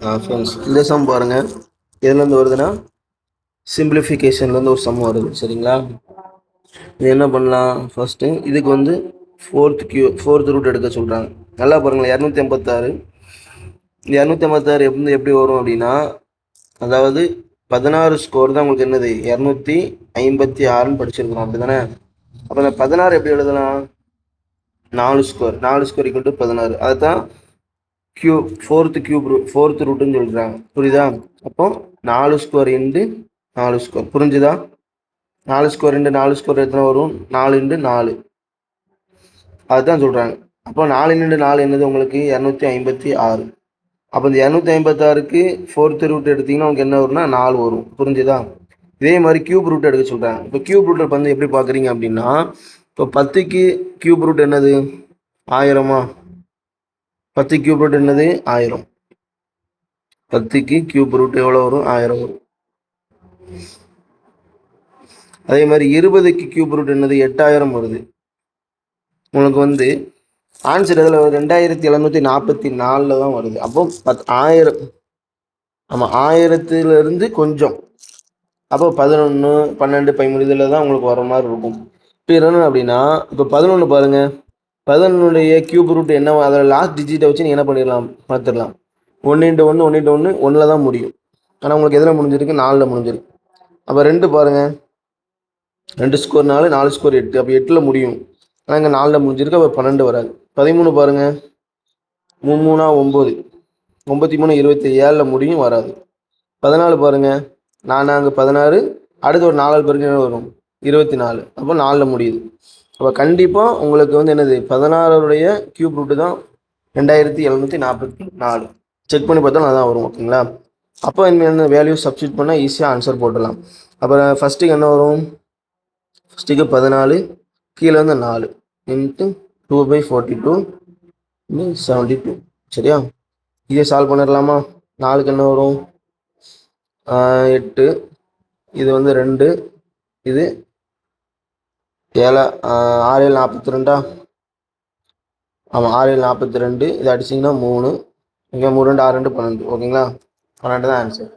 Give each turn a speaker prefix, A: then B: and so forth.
A: Friends இந்த some பாருங்கள், எதுலேருந்து வருதுன்னா சிம்பிளிஃபிகேஷன்லேருந்து ஒரு சம் வருது. சரிங்களா? இது என்ன பண்ணலாம்? ஃபஸ்ட்டு இதுக்கு வந்து ஃபோர்த் ரூட் எடுக்க சொல்கிறாங்க. நல்லா பாருங்களேன், 256 எப்படி வரும் அப்படின்னா, அதாவது 16 ஸ்கோர் தான் உங்களுக்கு என்னது 256ன்னு படிச்சிருக்கிறோம், அப்படி தானே? அப்போ இந்த 16 எப்படி எழுதலாம்? 4 ஸ்கொயர் ஈக்குவல் டு 16. அதுதான் ஃபோர்த் ரூட்டுன்னு சொல்கிறாங்க. புரியுதா? அப்போ 4 ஸ்கொயர் இன்ட்டு 4 ஸ்கொயர். புரிஞ்சுதா? 4 ஸ்கொயர் இன்ட்டு 4 ஸ்கொயர் எத்தனை வரும்? 4 இன்ட்டு 4. அதுதான் சொல்கிறாங்க. அப்போ 4 இன்ட்டு 4 என்னது உங்களுக்கு 256. அப்போ இந்த 256க்கு ஃபோர்த் ரூட் எடுத்திங்கன்னா உங்களுக்கு என்ன வரும்னா 4 வரும். புரிஞ்சுதா? இதே மாதிரி கியூப் ரூட் எடுக்க சொல்கிறாங்க. இப்போ கியூப் ரூட் வந்து எப்படி பார்க்குறீங்க அப்படின்னா, இப்போ 10க்கு கியூப் ரூட் என்னது 1000மா? 10 கியூப் ரூட் என்னது 1000. 10க்கு கியூப் ரூட் எவ்வளோ வரும்? 1000 வரும். அதே மாதிரி 20க்கு கியூப் ரூட் என்னது 8000 வருது. உங்களுக்கு வந்து ஆன்சர் இதில் 2744 தான் வருது. அப்போ 1000. ஆமாம், 1000லேருந்து கொஞ்சம். அப்போ 11, 12, 13 இதில் தான் உங்களுக்கு வர மாதிரி இருக்கும். இப்போ என்ன அப்படின்னா, இப்போ 11 பாருங்கள், 11 கியூப் ரூட் என்ன? அதில் லாஸ்ட் டிஜிட்டை வச்சு நீங்கள் என்ன பண்ணிடலாம்? பார்த்துடலாம். 1 × 1 1 × 1 1 தான் முடியும். ஆனால் உங்களுக்கு எதில் முடிஞ்சிருக்கு? 4ல் முடிஞ்சிருக்கு. அப்போ 2 பாருங்கள், 2 ஸ்கோர் 4, 4 ஸ்கோர் 8. அப்போ 8ல் முடியும். ஆனால் இங்கே 4ல் முடிஞ்சிருக்கு. அப்போ 12 வராது. 13 பாருங்கள், 3 3 9, 9 3 27ல் முடியும், வராது. 14 பாருங்கள், 4 அங்கே 16, அடுத்து ஒரு 4 பேருக்கு என்ன வரும்? 24. அப்போ 4ல் முடியுது. அப்போ கண்டிப்பாக உங்களுக்கு வந்து என்னது 16உடைய கியூப் ரூட்டு தான் 2744. செக் பண்ணி பார்த்தா நல்லா தான் வரும். ஓகேங்களா? அப்போ என்ன வேல்யூ சப்ஸ்டியூட் பண்ணால் ஈஸியாக ஆன்சர் போட்டுடலாம். அப்புறம் ஃபஸ்ட்டுக்கு என்ன வரும்? ஃபஸ்ட்டுக்கு 14, கீழே வந்து 4 இன்ட்டு 2/42 72. சரியா? இதை சால்வ் பண்ணிடலாமா? 4க்கு என்ன வரும்? 8. இது வந்து 2. இது 7 6 7 42. ஆமாம், 6 7 42. இதை அடிச்சிங்கன்னா 3. இங்கே 3 2 6 2 12. ஓகேங்களா? 12 தான் ஆன்சர்.